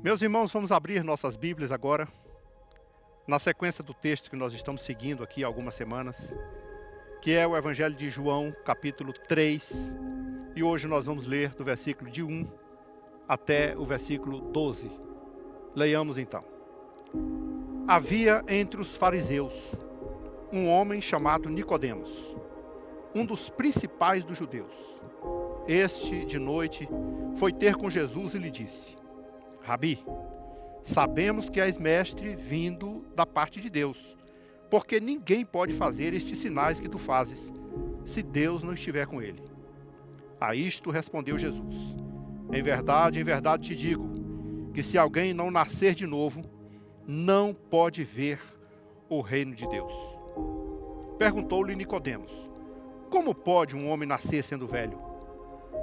Meus irmãos, vamos abrir nossas Bíblias agora, na sequência do texto que nós estamos seguindo aqui há algumas semanas, que é o Evangelho de João, capítulo 3, e hoje nós vamos ler do versículo de 1 até o versículo 12. Leiamos então. Havia entre os fariseus um homem chamado Nicodemos, um dos principais dos judeus. Este, de noite, foi ter com Jesus e lhe disse: Rabi, sabemos que és mestre vindo da parte de Deus, porque ninguém pode fazer estes sinais que tu fazes, se Deus não estiver com ele. A isto respondeu Jesus: em verdade te digo, que se alguém não nascer de novo, não pode ver o reino de Deus. Perguntou-lhe Nicodemos: como pode um homem nascer sendo velho?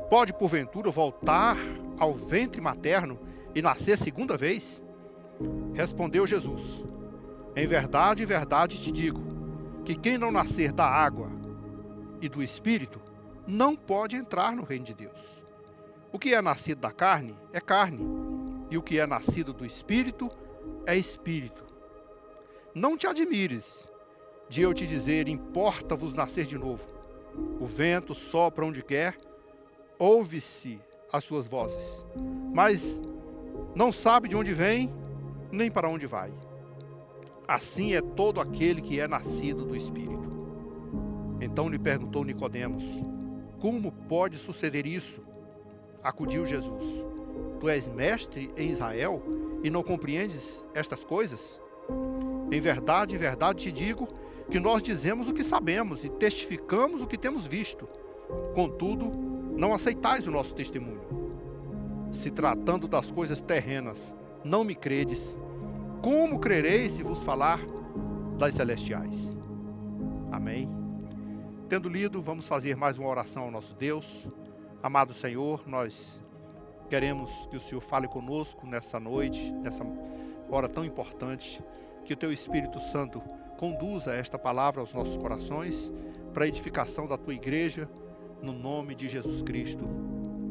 Pode porventura voltar ao ventre materno e nascer segunda vez? Respondeu Jesus: em verdade te digo, que quem não nascer da água e do Espírito, não pode entrar no reino de Deus. O que é nascido da carne, é carne, e o que é nascido do Espírito, é Espírito. Não te admires de eu te dizer: importa-vos nascer de novo. O vento sopra onde quer, ouve-se as suas vozes, mas não sabe de onde vem, nem para onde vai. Assim é todo aquele que é nascido do Espírito. Então lhe perguntou Nicodemos: como pode suceder isso? Acudiu Jesus: tu és mestre em Israel e não compreendes estas coisas? Em verdade te digo, que nós dizemos o que sabemos e testificamos o que temos visto. Contudo, não aceitais o nosso testemunho. Se tratando das coisas terrenas, não me credes, como crereis se vos falar das celestiais? Amém. Tendo lido, vamos fazer mais uma oração ao nosso Deus. Amado Senhor, nós queremos que o Senhor fale conosco nessa noite, nessa hora tão importante, que o Teu Espírito Santo conduza esta palavra aos nossos corações, para a edificação da Tua igreja, no nome de Jesus Cristo.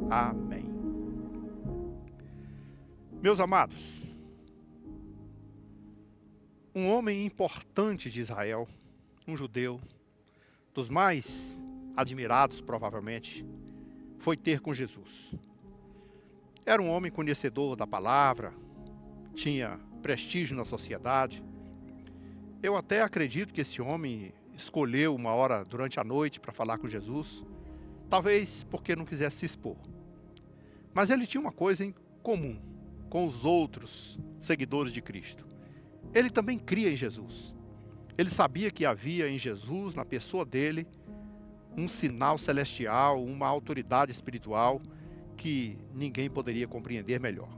Amém. Meus amados, um homem importante de Israel, um judeu, dos mais admirados provavelmente, foi ter com Jesus. Era um homem conhecedor da palavra, tinha prestígio na sociedade. Eu até acredito que esse homem escolheu uma hora durante a noite para falar com Jesus, talvez porque não quisesse se expor. Mas ele tinha uma coisa em comum com os outros seguidores de Cristo. Ele também cria em Jesus. Ele sabia que havia em Jesus, na pessoa dele, um sinal celestial, uma autoridade espiritual que ninguém poderia compreender melhor.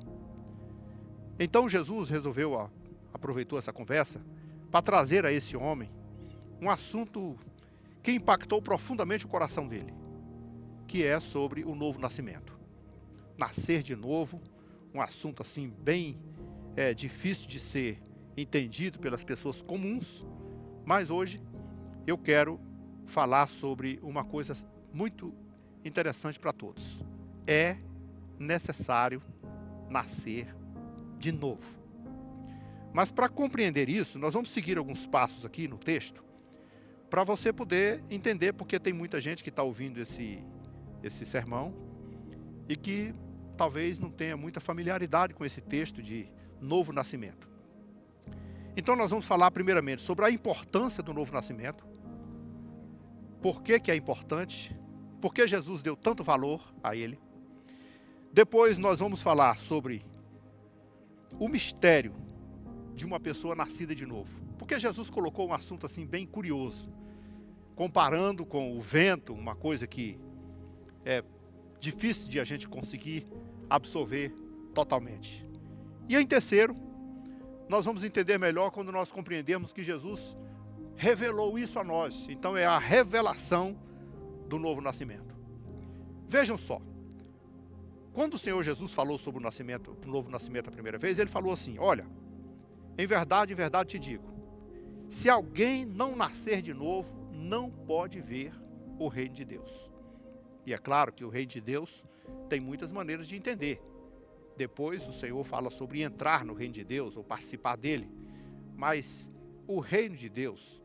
Então Jesus aproveitou essa conversa para trazer a esse homem um assunto que impactou profundamente o coração dele, que é sobre o novo nascimento. Nascer de novo, um assunto assim bem difícil de ser entendido pelas pessoas comuns, mas hoje eu quero falar sobre uma coisa muito interessante para todos. É necessário nascer de novo. Mas para compreender isso, nós vamos seguir alguns passos aqui no texto, para você poder entender, porque tem muita gente que está ouvindo esse sermão e que talvez não tenha muita familiaridade com esse texto de novo nascimento. Então nós vamos falar primeiramente sobre a importância do novo nascimento, por que é importante, por que Jesus deu tanto valor a ele. Depois nós vamos falar sobre o mistério de uma pessoa nascida de novo, porque Jesus colocou um assunto assim bem curioso, comparando com o vento, uma coisa que é difícil de a gente conseguir absorver totalmente. E em terceiro, nós vamos entender melhor quando nós compreendermos que Jesus revelou isso a nós. Então é a revelação do novo nascimento. Vejam só, quando o Senhor Jesus falou sobre o novo nascimento a primeira vez, ele falou assim: olha, em verdade te digo, se alguém não nascer de novo, não pode ver o reino de Deus. E é claro que o reino de Deus tem muitas maneiras de entender. Depois o Senhor fala sobre entrar no reino de Deus ou participar dele. Mas o reino de Deus,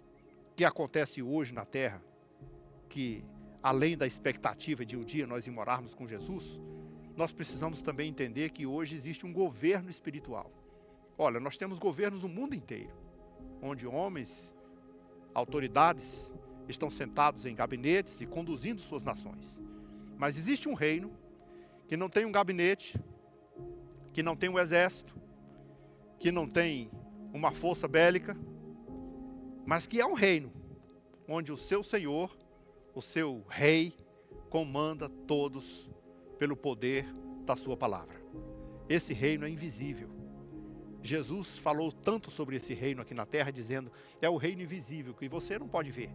que acontece hoje na terra, que além da expectativa de um dia nós ir morarmos com Jesus, nós precisamos também entender que hoje existe um governo espiritual. Olha, nós temos governos no mundo inteiro, onde homens, autoridades, estão sentados em gabinetes e conduzindo suas nações. Mas existe um reino que não tem um gabinete, que não tem um exército, que não tem uma força bélica, mas que é um reino onde o seu Senhor, o seu rei, comanda todos pelo poder da sua palavra. Esse reino é invisível. Jesus falou tanto sobre esse reino aqui na terra, dizendo, é o reino invisível, que você não pode ver.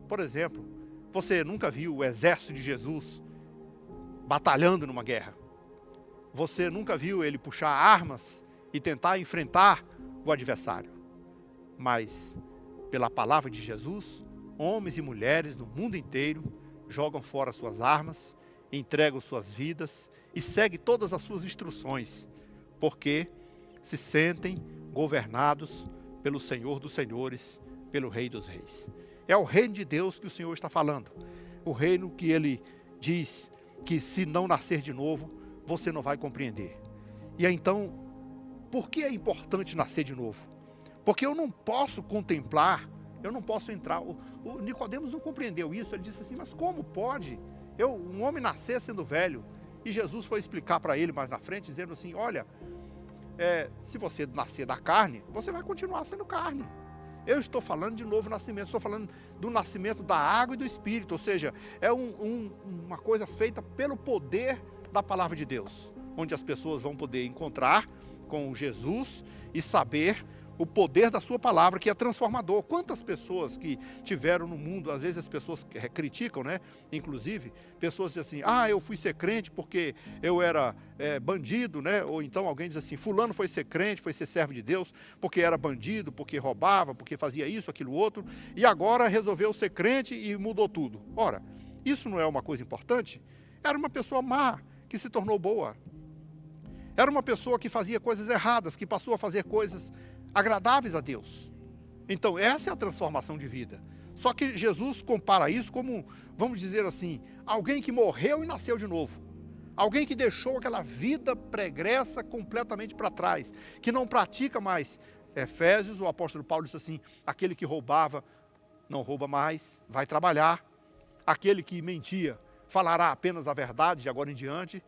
Por exemplo, você nunca viu o exército de Jesus batalhando numa guerra. Você nunca viu ele puxar armas e tentar enfrentar o adversário. Mas, pela palavra de Jesus, homens e mulheres no mundo inteiro jogam fora suas armas, entregam suas vidas e seguem todas as suas instruções, porque se sentem governados pelo Senhor dos Senhores, pelo Rei dos Reis. É o reino de Deus que o Senhor está falando. O reino que ele diz que se não nascer de novo, você não vai compreender. E aí, então, por que é importante nascer de novo? Porque eu não posso contemplar, eu não posso entrar. O Nicodemos não compreendeu isso, ele disse assim, mas como pode um homem nascer sendo velho? E Jesus foi explicar para ele mais na frente, dizendo assim, olha, se você nascer da carne, você vai continuar sendo carne. Eu estou falando de novo nascimento, estou falando do nascimento da água e do Espírito, ou seja, é uma coisa feita pelo poder da palavra de Deus, onde as pessoas vão poder encontrar com Jesus e saber o poder da sua palavra, que é transformador. Quantas pessoas que tiveram no mundo, às vezes as pessoas criticam, né? Inclusive, pessoas dizem assim, eu fui ser crente porque eu era bandido, né? Ou então alguém diz assim, fulano foi ser crente, foi ser servo de Deus, porque era bandido, porque roubava, porque fazia isso, aquilo, outro, e agora resolveu ser crente e mudou tudo. Ora, isso não é uma coisa importante? Era uma pessoa má, que se tornou boa. Era uma pessoa que fazia coisas erradas, que passou a fazer coisas agradáveis a Deus. Então, essa é a transformação de vida. Só que Jesus compara isso como, vamos dizer assim, alguém que morreu e nasceu de novo. Alguém que deixou aquela vida pregressa completamente para trás, que não pratica mais. Efésios, o apóstolo Paulo disse assim, aquele que roubava, não rouba mais, vai trabalhar. Aquele que mentia, falará apenas a verdade de agora em diante.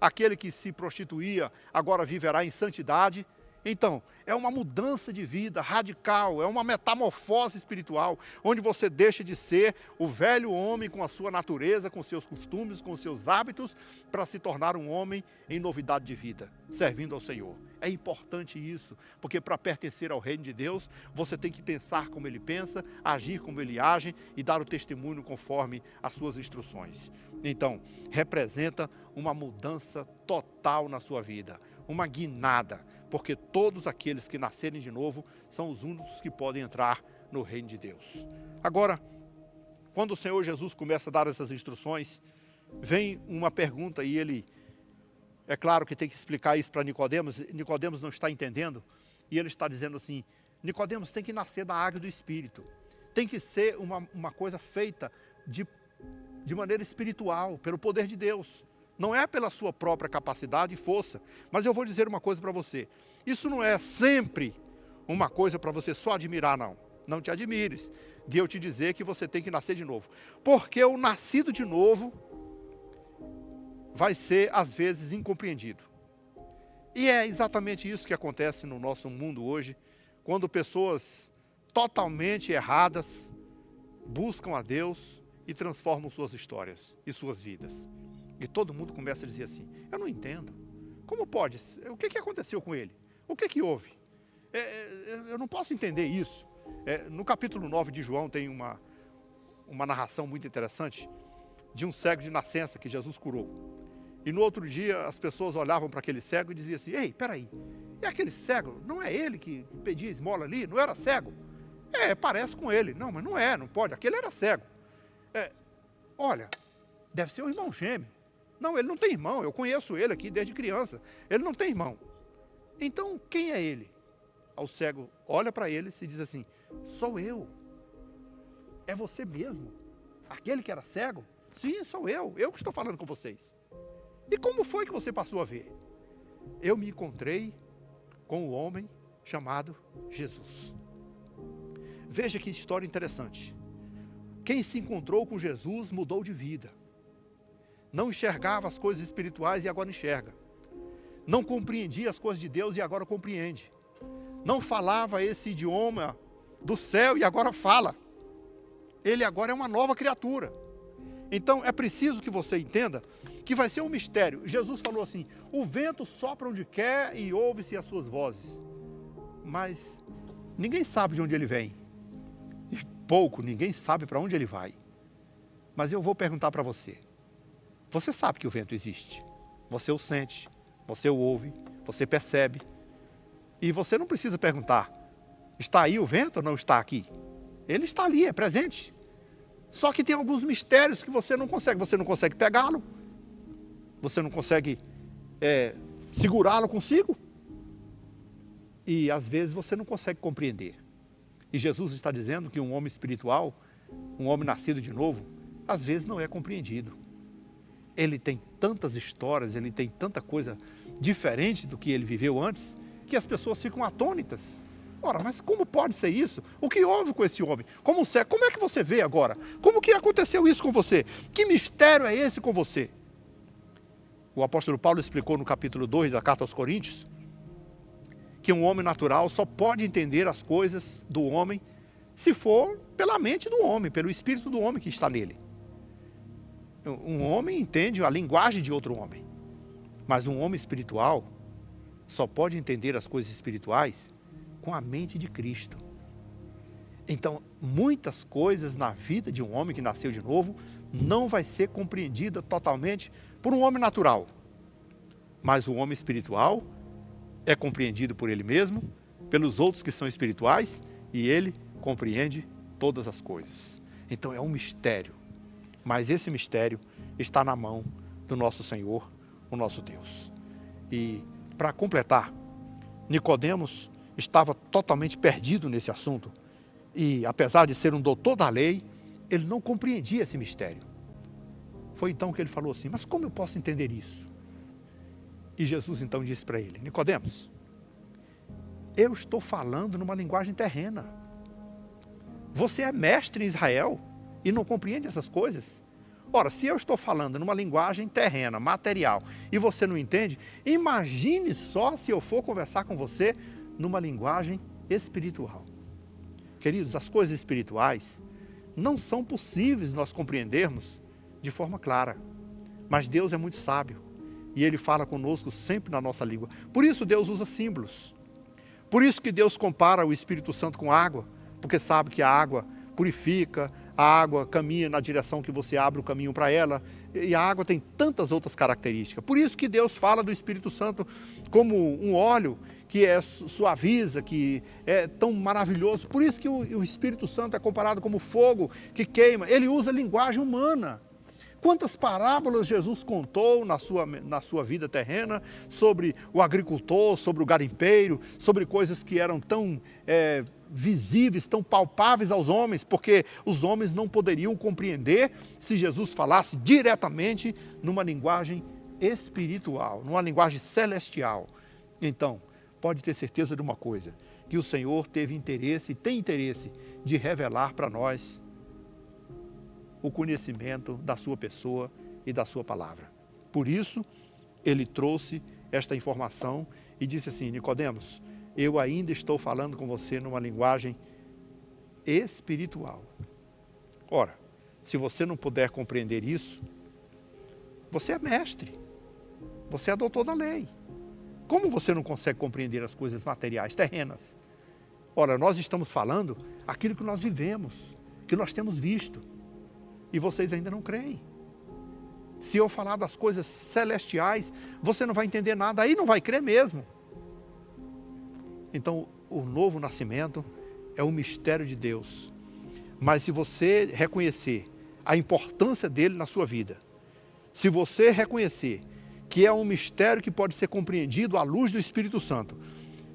Aquele que se prostituía, agora viverá em santidade. Então, é uma mudança de vida radical, é uma metamorfose espiritual, onde você deixa de ser o velho homem com a sua natureza, com seus costumes, com seus hábitos, para se tornar um homem em novidade de vida, servindo ao Senhor. É importante isso, porque para pertencer ao reino de Deus, você tem que pensar como ele pensa, agir como ele age e dar o testemunho conforme as suas instruções. Então, representa uma mudança total na sua vida, uma guinada, porque todos aqueles que nascerem de novo são os únicos que podem entrar no reino de Deus. Agora, quando o Senhor Jesus começa a dar essas instruções, vem uma pergunta e ele, é claro que tem que explicar isso para Nicodemos. Nicodemos não está entendendo e ele está dizendo assim, Nicodemos tem que nascer da água e do Espírito. Tem que ser uma coisa feita de maneira espiritual, pelo poder de Deus. Não é pela sua própria capacidade e força. Mas eu vou dizer uma coisa para você. Isso não é sempre uma coisa para você só admirar, não. Não te admires de eu te dizer que você tem que nascer de novo. Porque o nascido de novo vai ser, às vezes, incompreendido. E é exatamente isso que acontece no nosso mundo hoje, quando pessoas totalmente erradas buscam a Deus e transformam suas histórias e suas vidas. E todo mundo começa a dizer assim, eu não entendo, como pode? O que aconteceu com ele? O que houve? Eu não posso entender isso. No capítulo 9 de João tem uma narração muito interessante de um cego de nascença que Jesus curou. E no outro dia as pessoas olhavam para aquele cego e diziam assim, ei, peraí, é aquele cego, não é ele que pedia esmola ali? Não era cego? Parece com ele. Não, mas não é, não pode, aquele era cego. Olha, deve ser um irmão gêmeo. Não, ele não tem irmão, eu conheço ele aqui desde criança. Ele não tem irmão. Então, quem é ele? O cego olha para ele e diz assim, sou eu. É você mesmo? Aquele que era cego? Sim, sou eu que estou falando com vocês. E como foi que você passou a ver? Eu me encontrei com o homem chamado Jesus. Veja que história interessante. Quem se encontrou com Jesus mudou de vida. Não enxergava as coisas espirituais e agora enxerga. Não compreendia as coisas de Deus e agora compreende. Não falava esse idioma do céu e agora fala. Ele agora é uma nova criatura. Então é preciso que você entenda que vai ser um mistério. Jesus falou assim, o vento sopra onde quer e ouve-se as suas vozes. Mas ninguém sabe de onde ele vem. E ninguém sabe para onde ele vai. Mas eu vou perguntar para você. Você sabe que o vento existe. Você o sente, você o ouve, você percebe. E você não precisa perguntar, está aí o vento ou não está aqui? Ele está ali, é presente. Só que tem alguns mistérios que você não consegue pegá-lo. Você não consegue segurá-lo consigo. E às vezes você não consegue compreender. E Jesus está dizendo que um homem espiritual, um homem nascido de novo, às vezes não é compreendido. Ele tem tantas histórias, ele tem tanta coisa diferente do que ele viveu antes, que as pessoas ficam atônitas. Ora, mas como pode ser isso? O que houve com esse homem? Como é que você vê agora? Como que aconteceu isso com você? Que mistério é esse com você? O apóstolo Paulo explicou no capítulo 2 da carta aos Coríntios, que um homem natural só pode entender as coisas do homem se for pela mente do homem, pelo espírito do homem que está nele. Um homem entende a linguagem de outro homem, mas um homem espiritual só pode entender as coisas espirituais com a mente de Cristo. Então, muitas coisas na vida de um homem que nasceu de novo não vai ser compreendida totalmente por um homem natural, mas o homem espiritual é compreendido por ele mesmo, pelos outros que são espirituais, e ele compreende todas as coisas. Então é um mistério, mas esse mistério está na mão do nosso Senhor, o nosso Deus. E para completar, Nicodemos estava totalmente perdido nesse assunto, e apesar de ser um doutor da lei, ele não compreendia esse mistério. Foi então que ele falou assim, mas como eu posso entender isso? E Jesus então disse para ele, Nicodemos, eu estou falando numa linguagem terrena. Você é mestre em Israel e não compreende essas coisas? Ora, se eu estou falando numa linguagem terrena, material, e você não entende, imagine só se eu for conversar com você numa linguagem espiritual. Queridos, as coisas espirituais não são possíveis nós compreendermos de forma clara. Mas Deus é muito sábio. E Ele fala conosco sempre na nossa língua. Por isso Deus usa símbolos. Por isso que Deus compara o Espírito Santo com água, porque sabe que a água purifica, a água caminha na direção que você abre o caminho para ela, e a água tem tantas outras características. Por isso que Deus fala do Espírito Santo como um óleo que suaviza, que é tão maravilhoso. Por isso que o Espírito Santo é comparado como fogo que queima. Ele usa linguagem humana. Quantas parábolas Jesus contou na sua vida terrena sobre o agricultor, sobre o garimpeiro, sobre coisas que eram tão visíveis, tão palpáveis aos homens, porque os homens não poderiam compreender se Jesus falasse diretamente numa linguagem espiritual, numa linguagem celestial. Então, pode ter certeza de uma coisa, que o Senhor teve interesse e tem interesse de revelar para nós o conhecimento da sua pessoa e da sua palavra. Por isso, ele trouxe esta informação e disse assim, Nicodemos, eu ainda estou falando com você numa linguagem espiritual. Ora, se você não puder compreender isso, você é mestre, você é doutor da lei. Como você não consegue compreender as coisas materiais, terrenas? Ora, nós estamos falando aquilo que nós vivemos, que nós temos visto. E vocês ainda não creem. Se eu falar das coisas celestiais, você não vai entender nada, aí não vai crer mesmo. Então, o novo nascimento é um mistério de Deus. Mas se você reconhecer a importância dele na sua vida, se você reconhecer que é um mistério que pode ser compreendido à luz do Espírito Santo,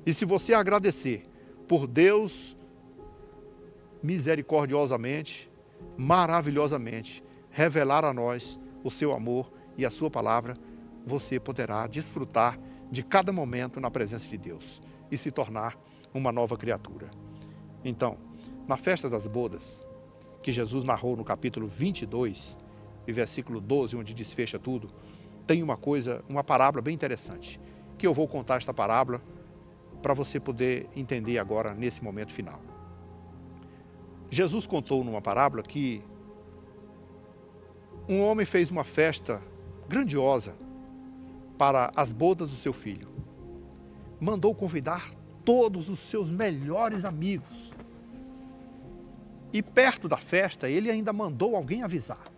e se você agradecer por Deus misericordiosamente, maravilhosamente, revelar a nós o seu amor e a sua palavra, você poderá desfrutar de cada momento na presença de Deus e se tornar uma nova criatura. Então, na festa das bodas, que Jesus narrou no capítulo 22, e versículo 12, onde desfecha tudo, tem uma parábola bem interessante, que eu vou contar esta parábola para você poder entender agora nesse momento final. Jesus contou numa parábola que um homem fez uma festa grandiosa para as bodas do seu filho. Mandou convidar todos os seus melhores amigos. E perto da festa, ele ainda mandou alguém avisar.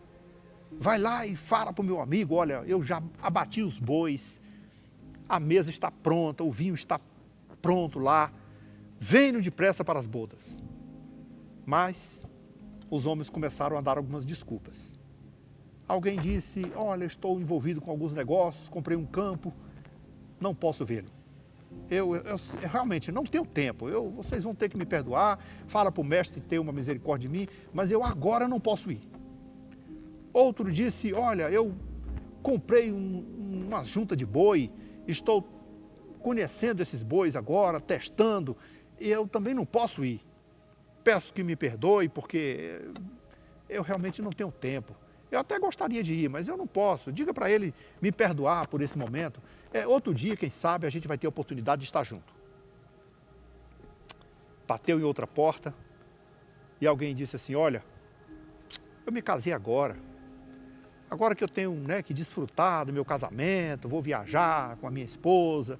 Vai lá e fala para o meu amigo, olha, eu já abati os bois, a mesa está pronta, o vinho está pronto lá, venham depressa para as bodas. Mas os homens começaram a dar algumas desculpas. Alguém disse, olha, estou envolvido com alguns negócios, comprei um campo, não posso vê-lo. Eu realmente não tenho tempo, vocês vão ter que me perdoar, fala para o mestre ter uma misericórdia de mim, mas eu agora não posso ir. Outro disse, olha, eu comprei uma junta de boi, estou conhecendo esses bois agora, testando, e eu também não posso ir. Peço que me perdoe, porque eu realmente não tenho tempo. Eu até gostaria de ir, mas eu não posso. Diga para ele me perdoar por esse momento. Outro dia, quem sabe, a gente vai ter a oportunidade de estar junto. Bateu em outra porta e alguém disse assim, olha, eu me casei agora que eu tenho que desfrutar do meu casamento, vou viajar com a minha esposa,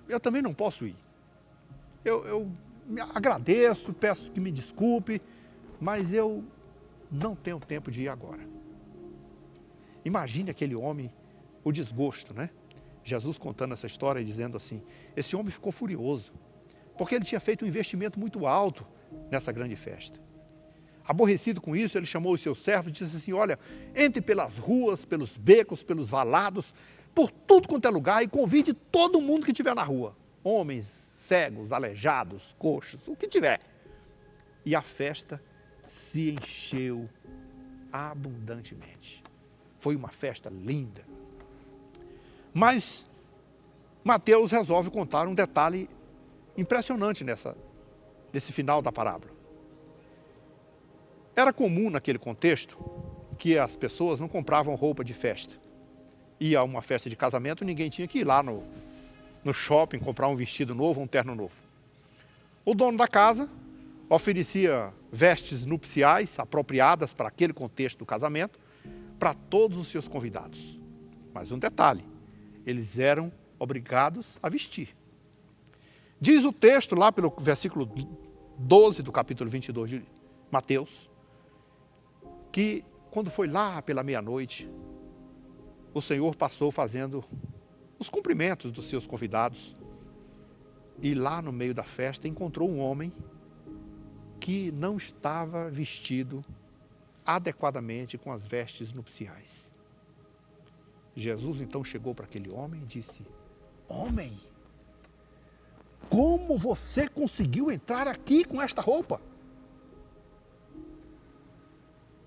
eu também não posso ir. Eu me agradeço, peço que me desculpe, mas eu não tenho tempo de ir agora. Imagine aquele homem, o desgosto, né? Jesus contando essa história e dizendo assim, esse homem ficou furioso, porque ele tinha feito um investimento muito alto nessa grande festa. Aborrecido com isso, ele chamou os seus servos e disse assim, olha, entre pelas ruas, pelos becos, pelos valados, por tudo quanto é lugar e convide todo mundo que estiver na rua. Homens, cegos, aleijados, coxos, o que tiver. E a festa se encheu abundantemente. Foi uma festa linda. Mas Mateus resolve contar um detalhe impressionante nesse final da parábola. Era comum naquele contexto que as pessoas não compravam roupa de festa. Ia a uma festa de casamento, ninguém tinha que ir lá no shopping comprar um vestido novo, um terno novo. O dono da casa oferecia vestes nupciais apropriadas para aquele contexto do casamento para todos os seus convidados. Mas um detalhe, eles eram obrigados a vestir. Diz o texto lá pelo versículo 12 do capítulo 22 de Mateus, que quando foi lá pela meia-noite, o Senhor passou fazendo os cumprimentos dos seus convidados e lá no meio da festa encontrou um homem que não estava vestido adequadamente com as vestes nupciais. Jesus então chegou para aquele homem e disse, homem, como você conseguiu entrar aqui com esta roupa?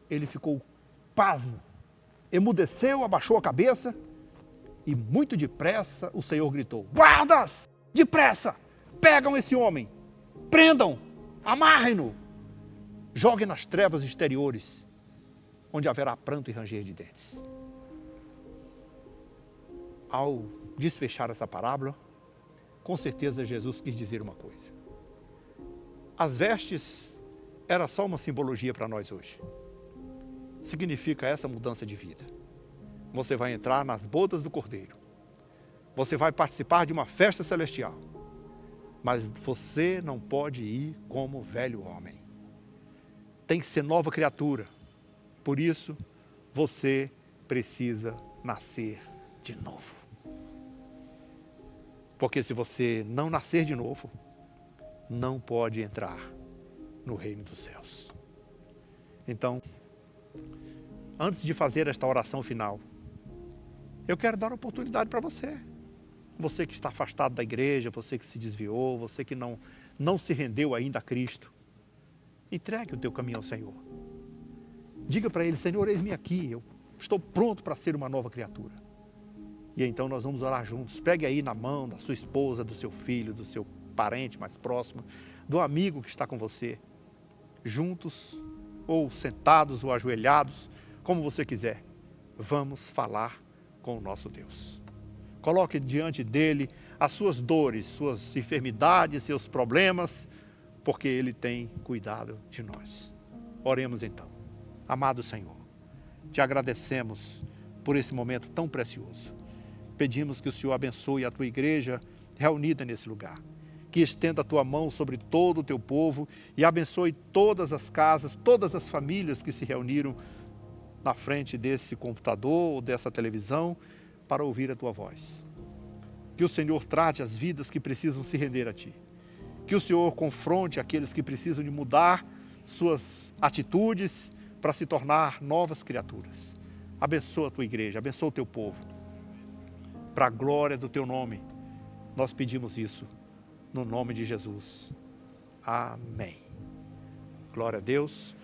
Ele ficou pasmo, emudeceu, abaixou a cabeça e muito depressa o Senhor gritou, guardas, depressa, pegam esse homem, prendam, amarrem-no, joguem nas trevas exteriores, onde haverá pranto e ranger de dentes. Ao desfechar essa parábola, com certeza Jesus quis dizer uma coisa. As vestes era só uma simbologia para nós hoje. Significa essa mudança de vida. Você vai entrar nas bodas do Cordeiro. Você vai participar de uma festa celestial. Mas você não pode ir como velho homem. Tem que ser nova criatura. Por isso, você precisa nascer de novo. Porque se você não nascer de novo, não pode entrar no reino dos céus. Então, antes de fazer esta oração final, Eu quero dar oportunidade para você. Você que está afastado da igreja, você que se desviou, você que não se rendeu ainda a Cristo. Entregue o teu caminho ao Senhor. Diga para Ele, Senhor, eis-me aqui, eu estou pronto para ser uma nova criatura. E então nós vamos orar juntos. Pegue aí na mão da sua esposa, do seu filho, do seu parente mais próximo, do amigo que está com você. Juntos, ou sentados, ou ajoelhados, como você quiser. Vamos falar com o nosso Deus. Coloque diante dele as suas dores, suas enfermidades, seus problemas, porque Ele tem cuidado de nós. Oremos então. Amado Senhor, te agradecemos por esse momento tão precioso. Pedimos que o Senhor abençoe a tua igreja reunida nesse lugar. Que estenda a tua mão sobre todo o teu povo e abençoe todas as casas, todas as famílias que se reuniram na frente desse computador ou dessa televisão para ouvir a tua voz. Que o Senhor trate as vidas que precisam se render a ti. Que o Senhor confronte aqueles que precisam de mudar suas atitudes para se tornar novas criaturas. Abençoa a tua igreja, abençoa o teu povo. Para a glória do teu nome, nós pedimos isso, no nome de Jesus. Amém. Glória a Deus.